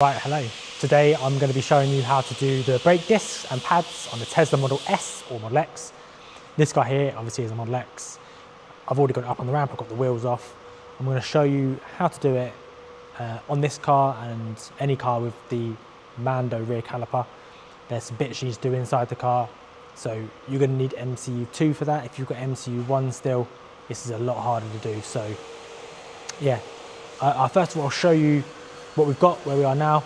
Right, hello. Today I'm going to be showing you how to do the brake discs and pads on the Tesla Model S or Model X. This guy here obviously is a Model X. I've already got it up on the ramp, I've got the wheels off. I'm going to show you how to do it on this car and any car with the Mando rear caliper. There's some bits you need to do inside the car. So you're going to need MCU2 for that. If you've got MCU1 still, this is a lot harder to do. So yeah, first of all I'll show you what we've got, where we are now,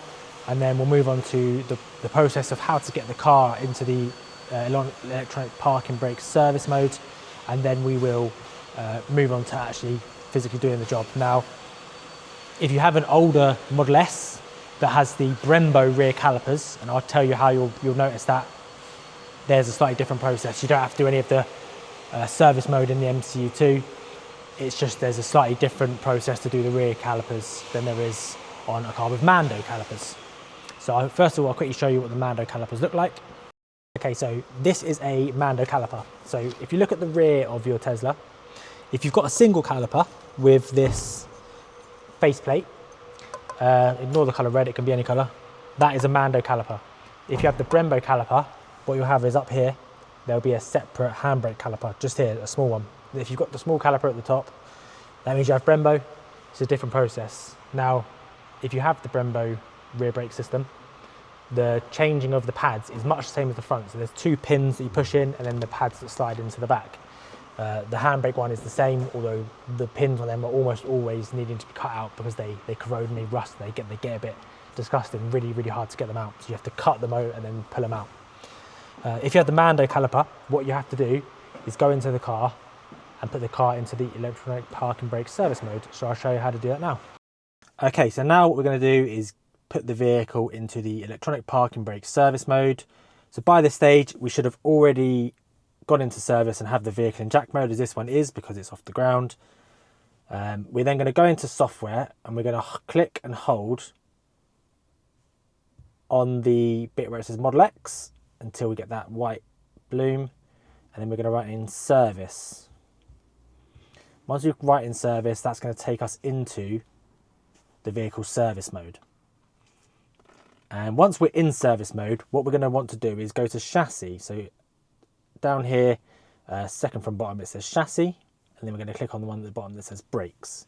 and then we'll move on to the process of how to get the car into the electronic parking brake service mode, and then we will move on to actually physically doing the job. Now, if you have an older Model S that has the Brembo rear calipers, and I'll tell you how you'll notice that there's a slightly different process. You don't have to do any of the service mode in the MCU2. It's just there's a slightly different process to do the rear calipers than there is on a car with Mando calipers. So first of all, I'll quickly show you what the Mando calipers look like. Okay, so this is a Mando caliper. So if you look at the rear of your Tesla, if you've got a single caliper with this faceplate, ignore the color red, it can be any color, that is a Mando caliper. If you have the Brembo caliper, what you'll have is up here, there'll be a separate handbrake caliper, just here, a small one. If you've got the small caliper at the top, that means you have Brembo. It's a different process. Now, if you have the Brembo rear brake system, the changing of the pads is much the same as the front. So there's two pins that you push in and then the pads that slide into the back. The handbrake one is the same, although the pins on them are almost always needing to be cut out because they corrode and they rust, they get a bit disgusting, really hard to get them out. So you have to cut them out and then pull them out. If you have the Mando caliper, what you have to do is go into the car and put the car into the electronic parking brake service mode. So I'll show you how to do that now. Okay, so now what we're going to do is put the vehicle into the electronic parking brake service mode. So by this stage, we should have already gone into service and have the vehicle in jack mode, as this one is because it's off the ground. We're then going to go into software and we're going to click and hold on the bit where it says Model X until we get that white bloom, and then we're going to write in service. Once we write in service, that's going to take us into the vehicle service mode. And once we're in service mode, what we're going to want to do is go to chassis. So down here, second from bottom, it says chassis, and then we're going to click on the one at the bottom that says brakes.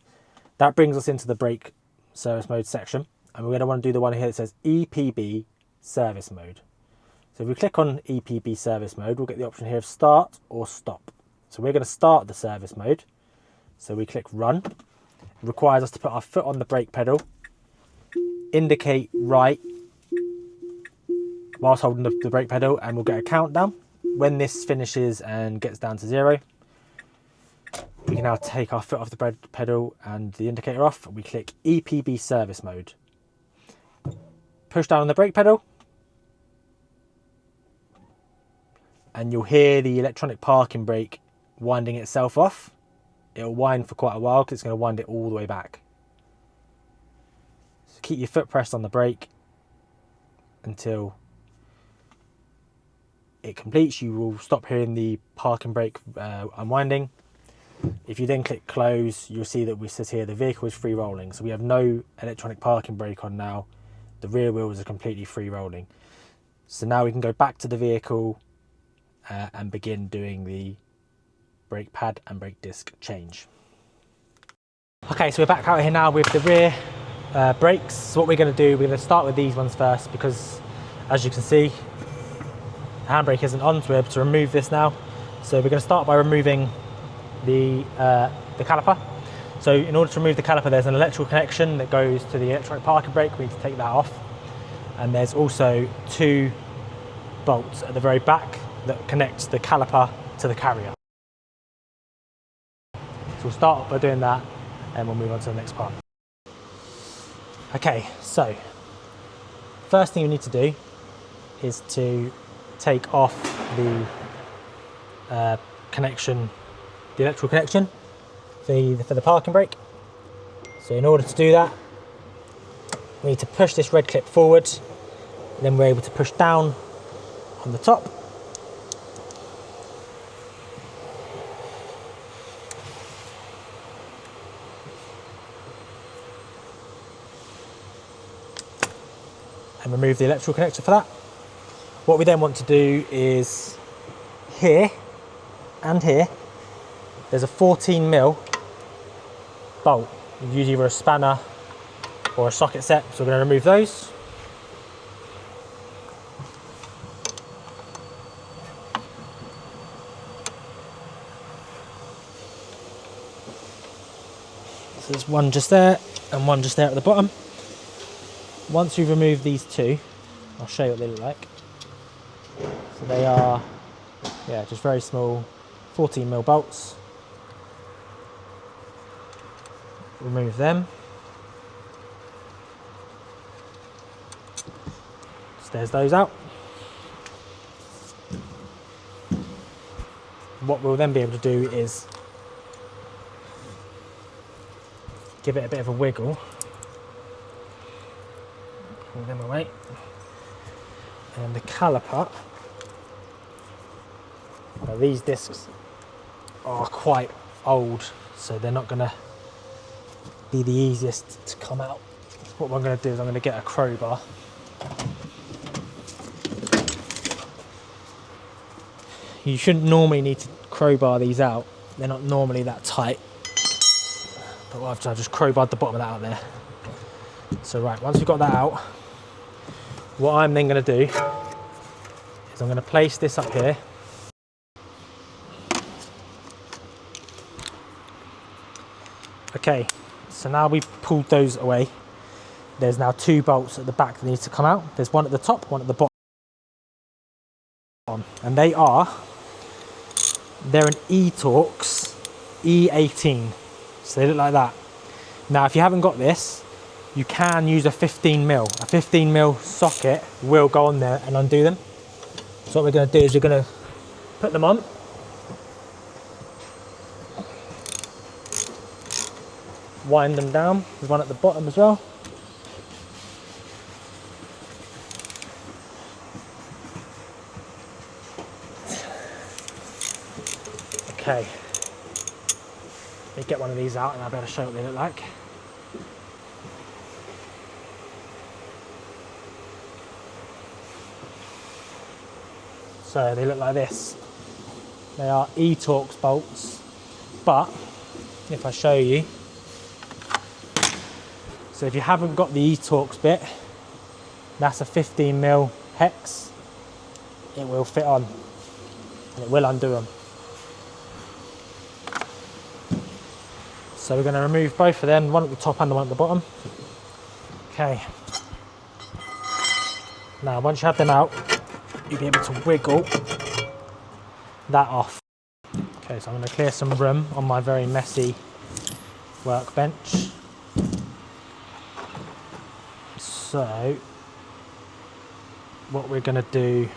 That brings us into the brake service mode section, and we're going to want to do the one here that says EPB service mode. So if we click on EPB service mode, we'll get the option here of start or stop. So we're going to start the service mode. So we click run. It requires us to put our foot on the brake pedal, indicate right whilst holding the brake pedal, and we'll get a countdown. When this finishes and gets down to 0, we can now take our foot off the brake pedal and the indicator off. We click EPB service mode. Push down on the brake pedal, and you'll hear the electronic parking brake winding itself off. It'll wind for quite a while because it's going to wind it all the way back. So keep your foot pressed on the brake until it completes. You will stop hearing the parking brake unwinding. If you then click close, you'll see that we says here the vehicle is free rolling. So we have no electronic parking brake on now. The rear wheels are completely free rolling. So now we can go back to the vehicle and begin doing the brake pad and brake disc change. Okay, so we're back out here now with the rear brakes. So what we're going to do, we're going to start with these ones first because, as you can see, the handbrake isn't on, so we're able to remove this now. So we're going to start by removing the caliper. So in order to remove the caliper, there's an electrical connection that goes to the electronic parking brake. We need to take that off. And there's also two bolts at the very back that connect the caliper to the carrier. So we'll start by doing that and we'll move on to the next part. Okay, so first thing you need to do is to take off the connection, the electrical connection for the parking brake. So in order to do that, we need to push this red clip forward, and then we're able to push down on the top. and remove the electrical connector for that. What we then want to do is here and here, there's a 14mm bolt. You use either a spanner or a socket set, so we're going to remove those. So there's one just there and one just there at the bottom. Once we've removed these two, I'll show you what they look like. So they are, yeah, just very small 14mm bolts. Remove them. So there's those out. What we'll then be able to do is give it a bit of a wiggle. Pull them away. And the caliper. Now these discs are quite old, so they're not going to be the easiest to come out. What I'm going to do is I'm going to get a crowbar. You shouldn't normally need to crowbar these out. They're not normally that tight. But I've just crowbarred the bottom of that out there. So right, once we've got that out, what I'm then going to do is I'm going to place this up here. Okay, so now we've pulled those away. There's now two bolts at the back that need to come out. There's one at the top, one at the bottom. And they're an E-Torx E18. So they look like that. Now, if you haven't got this, you can use a 15mm. A 15mm socket will go on there and undo them. So what we're going to do is we're going to put them on. Wind them down. There's one at the bottom as well. Okay. Let me get one of these out and I'll be able to show what they look like. So they look like this. They are E-Torx bolts, but if I show you, so if you haven't got the E-Torx bit, that's a 15mm hex. It will fit on and it will undo them. So we're going to remove both of them, one at the top and the one at the bottom. Okay. Now once you have them out, you'll be able to wiggle that off. Okay, so I'm going to clear some room on my very messy workbench. So what we're going to do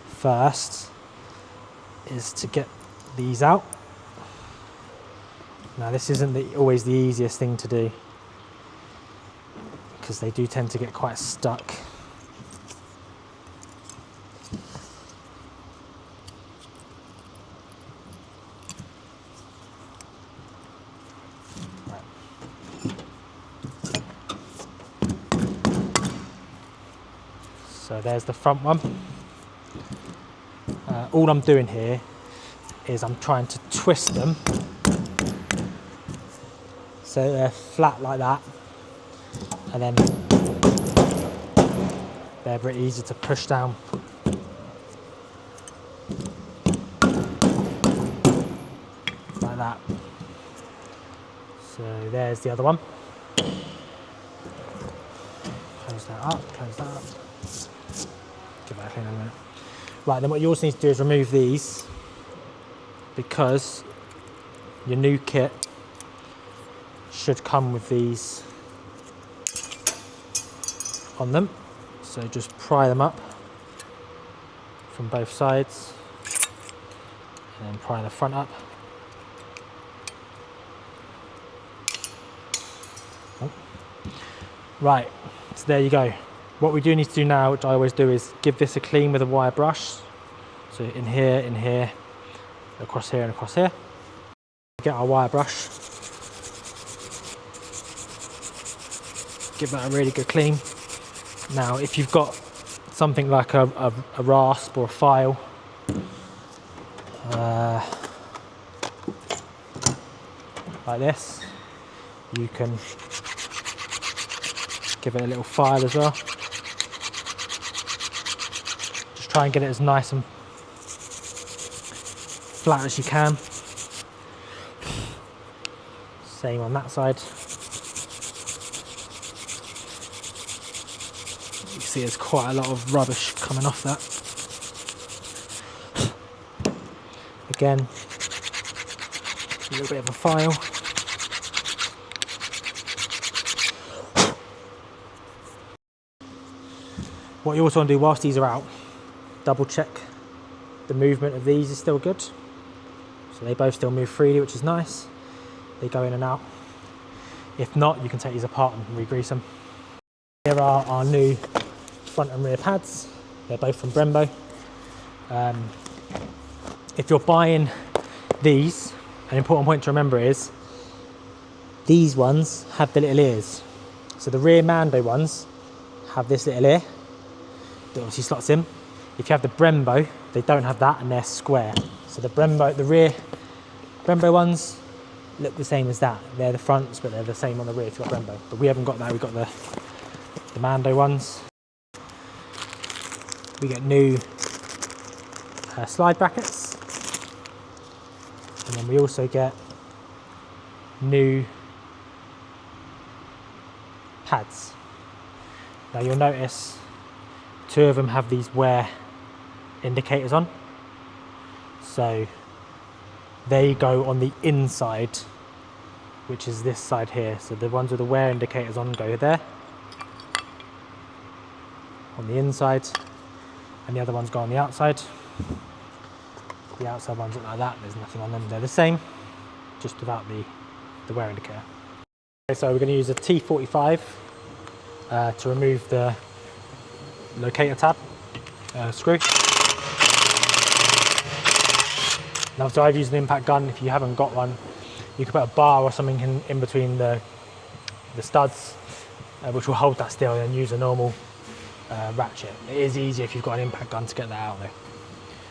first is to get these out. Now this isn't always the easiest thing to do because they do tend to get quite stuck. So there's the front one. All I'm doing here is I'm trying to twist them so they're flat like that, and then they're very easy to push down. Like that. So there's the other one. Close that up, close that up. Give that a clean in a minute. Right, then what you also need to do is remove these, because your new kit should come with these on them. So just pry them up from both sides and then pry the front up. Oh. Right, so there you go. What we do need to do now, which I always do, is give this a clean with a wire brush. So in here, across here and across here. Get our wire brush. Give that a really good clean. Now, if you've got something like a rasp or a file, like this, you can give it a little file as well. Just try and get it as nice and flat as you can. Same on that side. You see there's quite a lot of rubbish coming off that. Again, a little bit of a file. What you also want to do whilst these are out, double check the movement of these is still good. So they both still move freely, which is nice. They go in and out. If not, you can take these apart and re-grease them. Here are our new front and rear pads. They're both from Brembo. If you're buying these, an important point to remember is these ones have the little ears. So the rear Mando ones have this little ear that obviously slots in. If you have the Brembo, they don't have that and they're square. So the rear Brembo ones look the same as that. They're the fronts, but they're the same on the rear if you've got Brembo. But we haven't got that, we've got the Mando ones. We get new slide brackets. And then we also get new pads. Now you'll notice 2 of them have these wear indicators on. So they go on the inside, which is this side here. So the ones with the wear indicators on go there, on the inside, and the other ones go on the outside. The outside ones look like that, there's nothing on them, they're the same, just without the wear indicator. Okay, so we're going to use a T45 to remove the locator tab screw. Now, so I've used an impact gun. If you haven't got one, you can put a bar or something in between the studs, which will hold that still, and then use a normal ratchet. It is easier if you've got an impact gun to get that out though.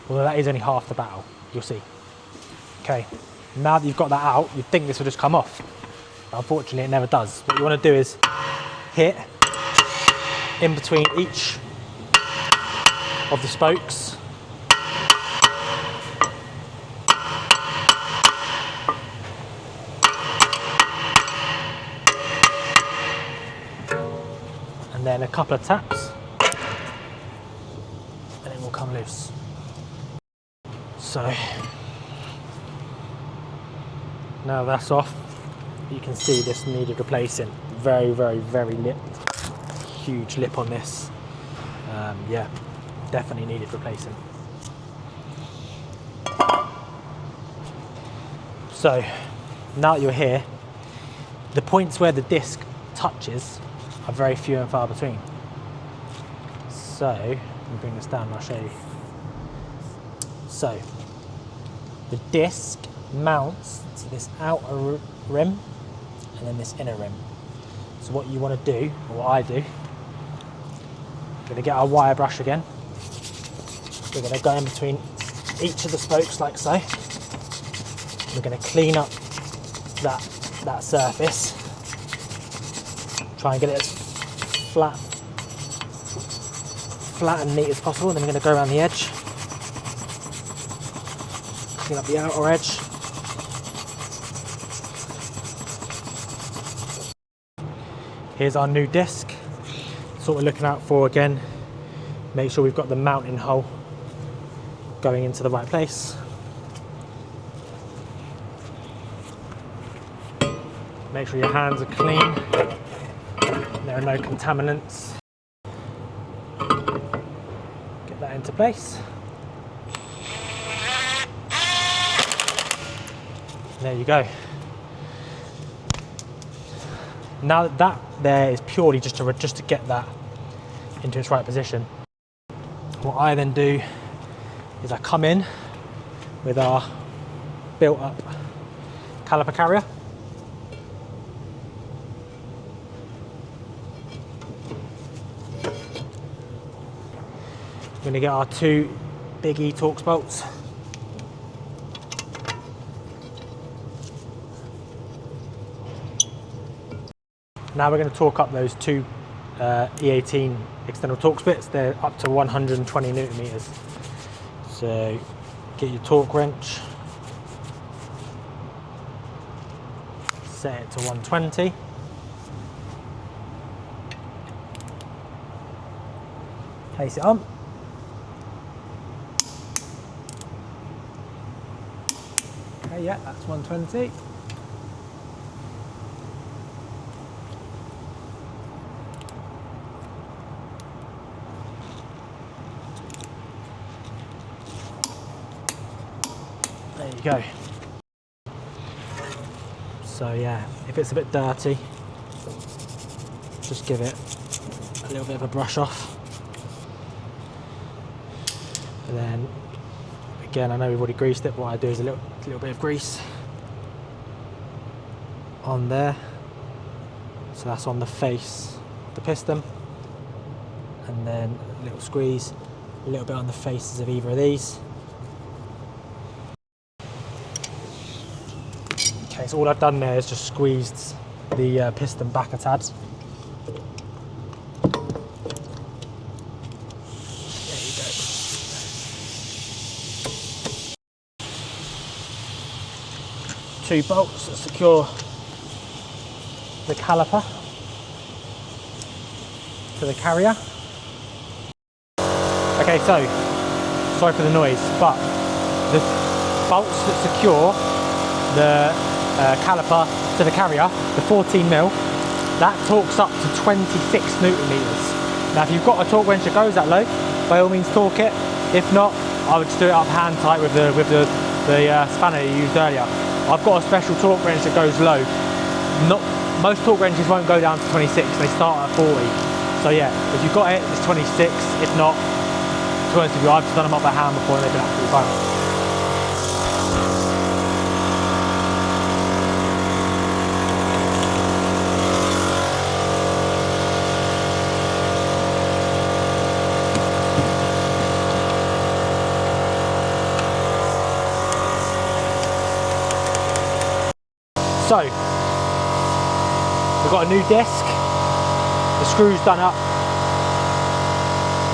Although that is only half the battle, you'll see. Okay, now that you've got that out, you'd think this will just come off. Unfortunately, it never does. What you want to do is hit in between each of the spokes. And then a couple of taps, and it will come loose. So now that's off, you can see this needed replacing. Very, very, very lipped. Huge lip on this. Yeah, definitely needed replacing. So now that you're here, the points where the disc touches are very few and far between. So let me bring this down and I'll show you. So the disc mounts to this outer rim and then this inner rim. So what you want to do, or what I do, we're going to get our wire brush again. We're going to go in between each of the spokes like so. We're going to clean up that surface. Try and get it as flat and neat as possible. Then we're going to go around the edge. Clean up the outer edge. Here's our new disc. So what we're looking out for again, make sure we've got the mounting hole going into the right place. Make sure your hands are clean. There are no contaminants. Get that into place. There you go. Now that there is purely just to get that into its right position. What I then do is I come in with our built up caliper carrier. going to get our 2 big E-Torx bolts. Now we're going to torque up those 2 E18 external Torx bits. They're up to 120 newton meters. So get your torque wrench, set it to 120. Place it on. Okay, yeah, that's 120. There you go. So yeah, if it's a bit dirty, just give it a little bit of a brush off. And then, again, I know we've already greased it, but what I do is a little bit of grease on there. So that's on the face of the piston. And then a little squeeze, a little bit on the faces of either of these. Okay, so all I've done there is just squeezed the piston back a tad. Two bolts that secure the caliper to the carrier. Okay, so sorry for the noise, but the bolts that secure the caliper to the carrier, the 14mm, that torques up to 26 newton meters. Now, if you've got a torque wrench that goes that low, by all means torque it. If not, I would just do it up hand tight with the spanner you used earlier. I've got a special torque wrench that goes low. Most torque wrenches won't go down to 26, they start at 40. So yeah, if you've got it, it's 26. If not, to be honest with you, I've just done them up by hand before and they've been absolutely fine. So, we've got a new disc, the screw's done up,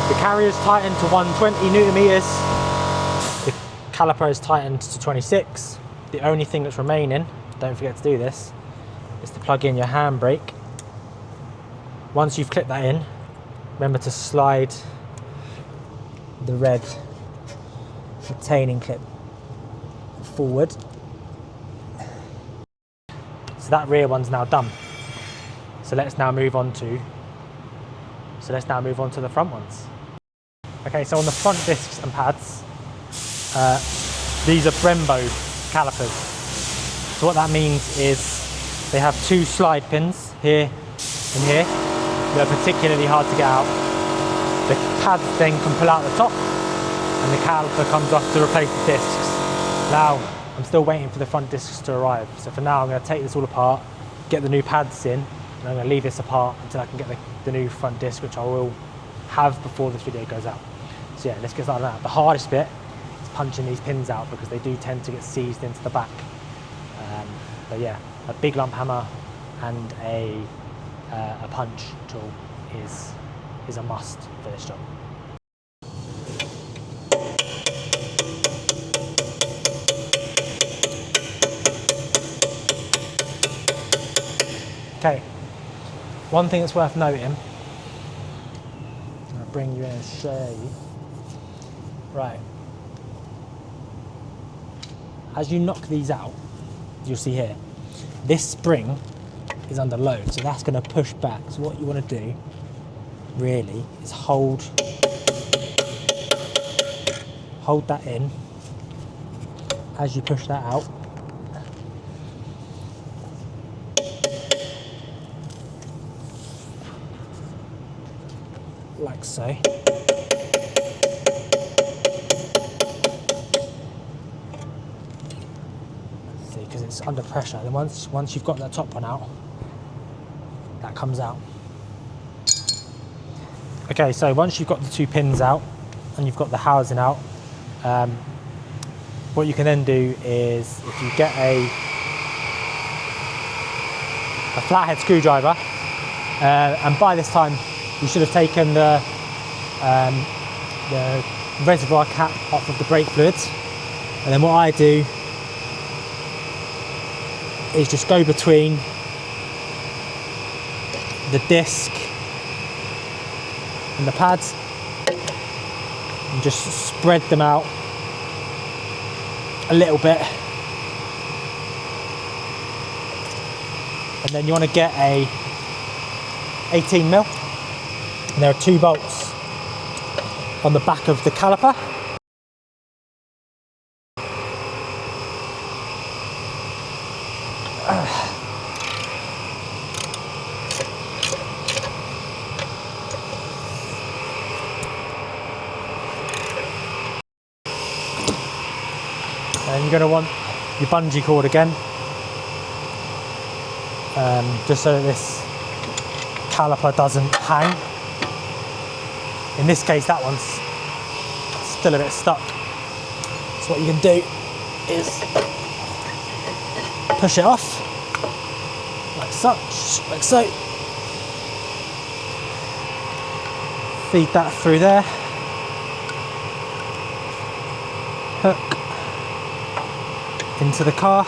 the carrier's tightened to 120 newton meters, the caliper is tightened to 26. The only thing that's remaining, don't forget to do this, is to plug in your handbrake. Once you've clipped that in, remember to slide the red retaining clip forward. So that rear one's now done. So let's now move on to the front ones. Okay, so on the front discs and pads, these are Brembo calipers. So what that means is they have 2 slide pins here and here that are particularly hard to get out. The pads then can pull out the top and the caliper comes off to replace the discs. Now, I'm still waiting for the front discs to arrive. So for now, I'm going to take this all apart, get the new pads in, and I'm going to leave this apart until I can get the new front disc, which I will have before this video goes out. So yeah, let's get started on that. The hardest bit is punching these pins out because they do tend to get seized into the back. But yeah, a big lump hammer and a punch tool is a must for this job. Okay, one thing that's worth noting, I'll bring you in and show you. Right, as you knock these out, you'll see here, this spring is under load, so that's going to push back. So what you want to do, really, is hold that in as you push that out. Like so. See, because it's under pressure. Then once you've got that top one out, comes out. Okay, so once you've got the 2 pins out, and you've got the housing out, what you can then do is, if you get a flathead screwdriver, and by this time you should have taken the reservoir cap off of the brake fluids, and then what I do is just go between the disc and the pads and just spread them out a little bit, and then you want to get a 18mm, and there are 2 bolts on the back of the caliper. And you're going to want your bungee cord again, just so that this caliper doesn't hang. In this case, that one's still a bit stuck. So what you can do is push it off, like such, like so. Feed that through there. Hook into the car,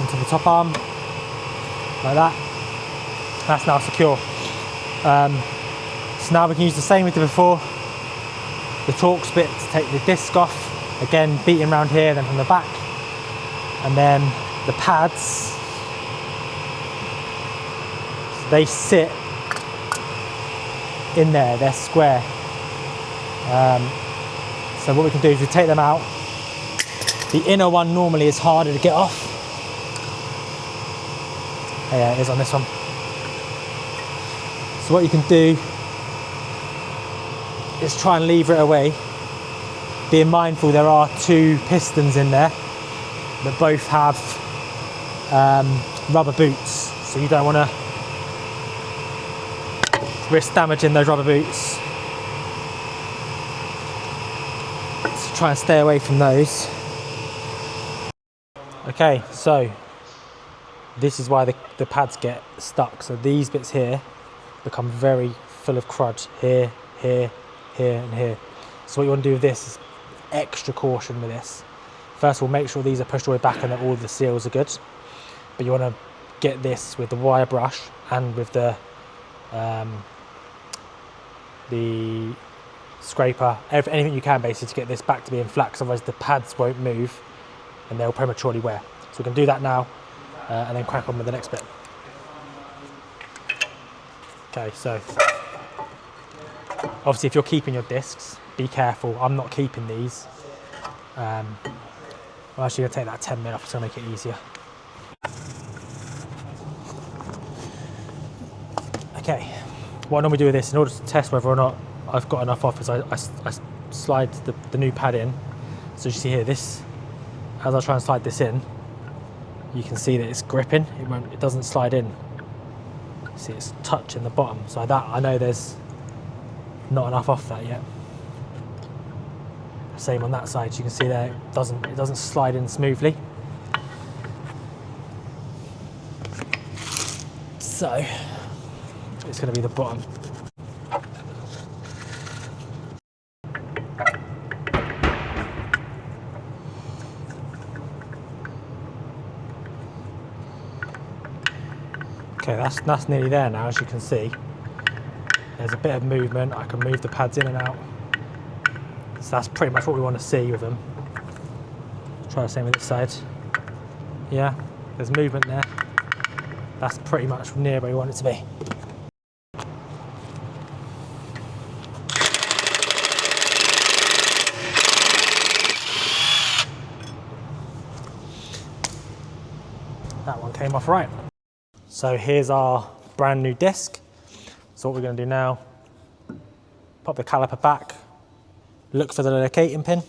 into the top arm, like that. That's now secure. So now we can use the same we did before. The Torx bit to take the disc off, again beating around here, then from the back, and then the pads, they sit in there, they're square. So what we can do is we take them out. The inner one normally is harder to get off. Yeah, it is on this one. So what you can do is try and lever it away, being mindful there are 2 pistons in there that both have rubber boots, so you don't want to risk damaging those rubber boots. So try and stay away from those. Okay, so this is why the pads get stuck. So these bits here become very full of crud, here, here, here and here. So what you want to do with this is extra caution with this. First of all, make sure these are pushed all the way back and that all the seals are good. But you want to get this with the wire brush and with the scraper, anything you can basically to get this back to being flat, because otherwise the pads won't move and they'll prematurely wear. So we can do that now and then crack on with the next bit. Okay, so obviously if you're keeping your discs, be careful. I'm not keeping these. I'm actually going to take that 10mm off to make it easier. Okay, what I normally do with this, in order to test whether or not I've got enough off, is I slide the new pad in. So you see here, this, as I try and slide this in, you can see that it's gripping. It doesn't slide in. See, it's touching the bottom. So that, I know there's not enough off that yet. Same on that side. You can see there, it doesn't slide in smoothly. So it's going to be the bottom. Okay, that's nearly there now, as you can see. There's a bit of movement. I can move the pads in and out. So that's pretty much what we want to see with them. Try the same with this side. Yeah, there's movement there. That's pretty much near where we want it to be. That one came off right. So here's our brand new disc. So what we're going to do now, pop the caliper back, look for the locating pin.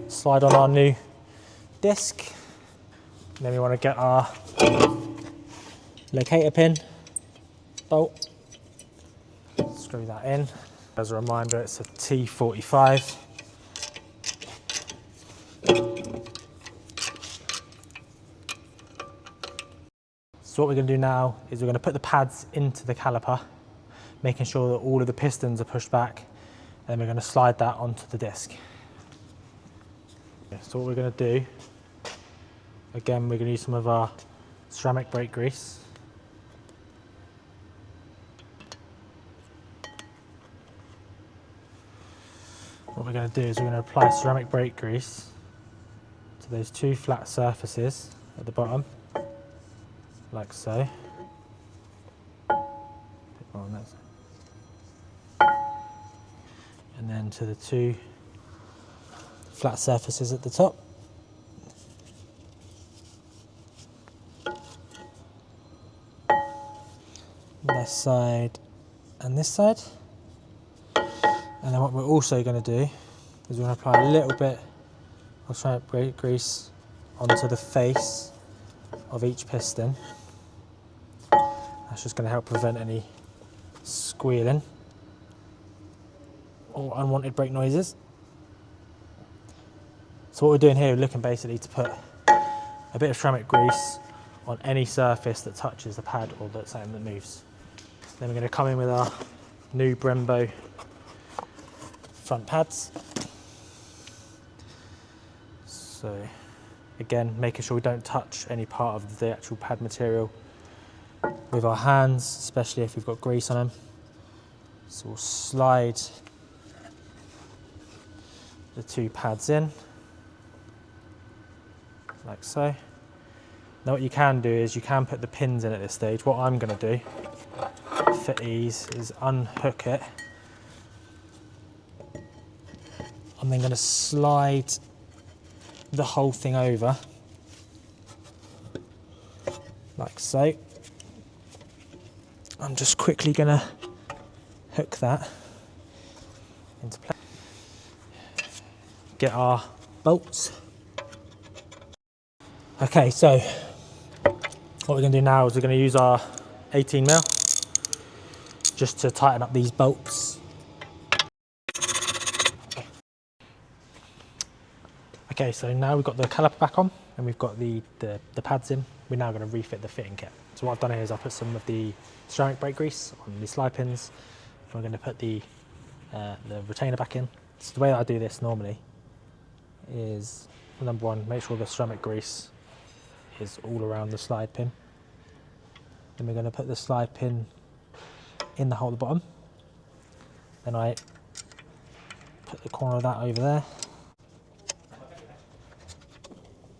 Slide on our new disc. And then we want to get our locator pin, bolt, screw that in. As a reminder, it's a T45. So what we're going to do now is we're going to put the pads into the caliper, making sure that all of the pistons are pushed back, and then we're going to slide that onto the disc. So what we're going to do, again, we're going to use some of our ceramic brake grease. What we're going to do is we're going to apply ceramic brake grease to those two flat surfaces at the bottom, like so. A bit more on that side. And then to the two flat surfaces at the top. This side and this side. And then what we're also going to do is we're going to apply a little bit of ceramic brake grease onto the face of each piston. That's just going to help prevent any squealing or unwanted brake noises. So what we're doing here, we're looking basically to put a bit of ceramic grease on any surface that touches the pad or that's something that moves. Then we're going to come in with our new Brembo front pads. So again, making sure we don't touch any part of the actual pad material with our hands, especially if we've got grease on them. So we'll slide the two pads in, like so. Now what you can do is you can put the pins in at this stage. What I'm going to do for ease is unhook it. I'm then going to slide the whole thing over, like so. I'm just quickly going to hook that into place. Get our bolts. Okay, so what we're going to do now is we're going to use our 18mm just to tighten up these bolts. Okay, so now we've got the caliper back on and we've got the pads in. We're now going to refit the fitting kit. So what I've done here is I've put some of the ceramic brake grease on the slide pins. We're going to put the retainer back in. So the way that I do this normally is, number one, make sure the ceramic grease is all around the slide pin. Then we're going to put the slide pin in the hole at the bottom. Then I put the corner of that over there.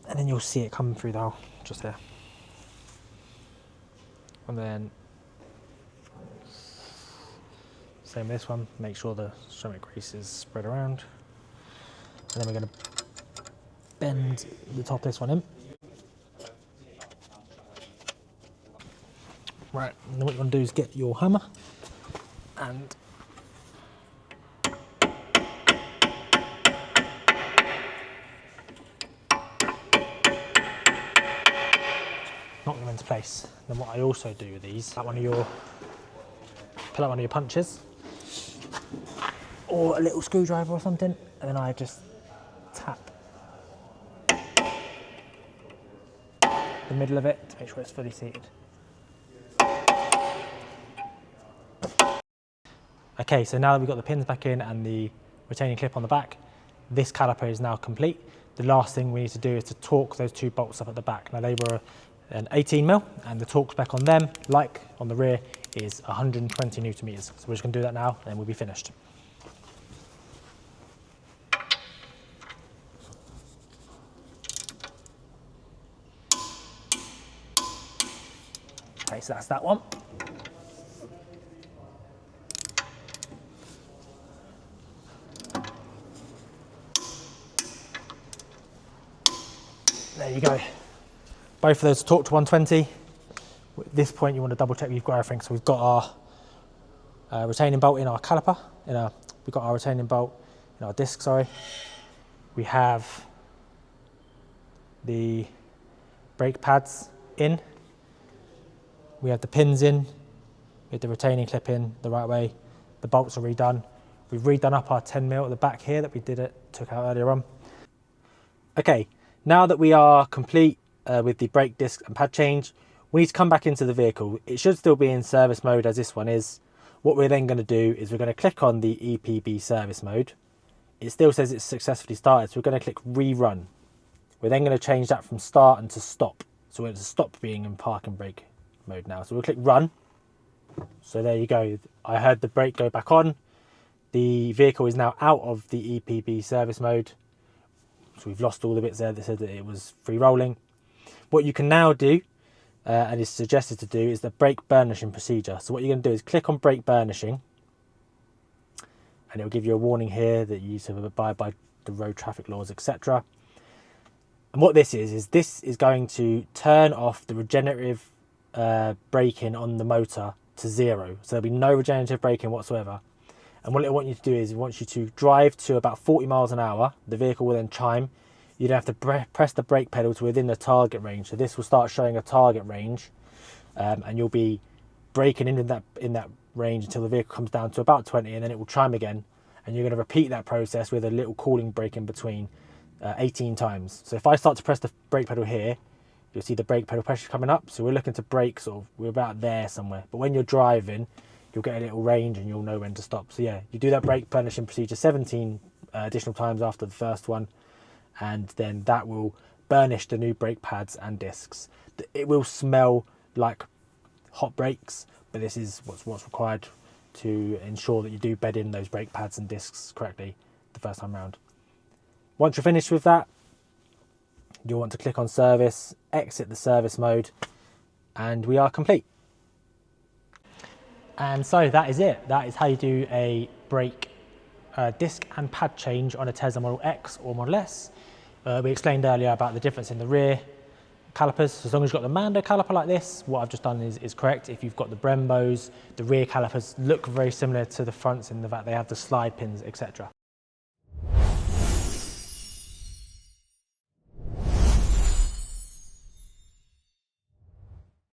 And then you'll see it coming through the hole, just there. And then, same with this one, make sure the ceramic grease is spread around. And then we're going to bend the top of this one in. Right, and then what you want to do is get your hammer and knock them into place. Then what I also do with these, pull out one of your punches or a little screwdriver or something, and then I just tap the middle of it to make sure it's fully seated. Okay, so now that we've got the pins back in and the retaining clip on the back, this caliper is now complete. The last thing we need to do is to torque those two bolts up at the back. Now they were an 18mm and the torque spec on them, like on the rear, is 120 Newton meters. So we're just going to do that now and we'll be finished. Okay, so that's that one. There you go. Both of those are torqued to 120. At this point, you want to double check you've got everything. So we've got our retaining bolt in our caliper. We've got our retaining bolt in our disc, sorry. We have the brake pads in. We have the pins in, with the retaining clip in the right way. The bolts are redone. We've redone up our 10mm at the back here that we took out earlier on. Okay, now that we are complete with the brake disc and pad change, we need to come back into the vehicle. It should still be in service mode as this one is. What we're then going to do is we're going to click on the EPB service mode. It still says it's successfully started, so we're going to click rerun. We're then going to change that from start and to stop. So we're going to stop being in park and brake mode now. So we'll click run. So there you go. I heard the brake go back on. The vehicle is now out of the EPB service mode. So we've lost all the bits there that said that it was free rolling. What you can now do, and is suggested to do, is the brake burnishing procedure. So what you're going to do is click on brake burnishing, and it will give you a warning here that you need to abide by the road traffic laws, etc. And what this is going to turn off the regenerative braking on the motor to 0. So there'll be no regenerative braking whatsoever. And what it wants you to do is it wants you to drive to about 40 miles an hour. The vehicle will then chime. You don't have to press the brake pedal to within the target range. So this will start showing a target range, and you'll be braking in that range until the vehicle comes down to about 20, and then it will chime again. And you're going to repeat that process with a little cooling break in between 18 times. So if I start to press the brake pedal here, you'll see the brake pedal pressure coming up. So we're looking to brake we're about there somewhere. But when you're driving, you'll get a little range and you'll know when to stop. So yeah, you do that brake burnishing procedure 17 additional times after the first one, and then that will burnish the new brake pads and discs. It will smell like hot brakes, but this is what's required to ensure that you do bed in those brake pads and discs correctly the first time round. Once you're finished with that, you'll want to click on service, exit the service mode, and we are complete. And so that is it. That is how you do a brake disc and pad change on a Tesla Model X or Model S. We explained earlier about the difference in the rear calipers. So as long as you've got the Mando caliper like this, what I've just done is correct. If you've got the Brembos, the rear calipers look very similar to the fronts in the fact they have the slide pins, etc.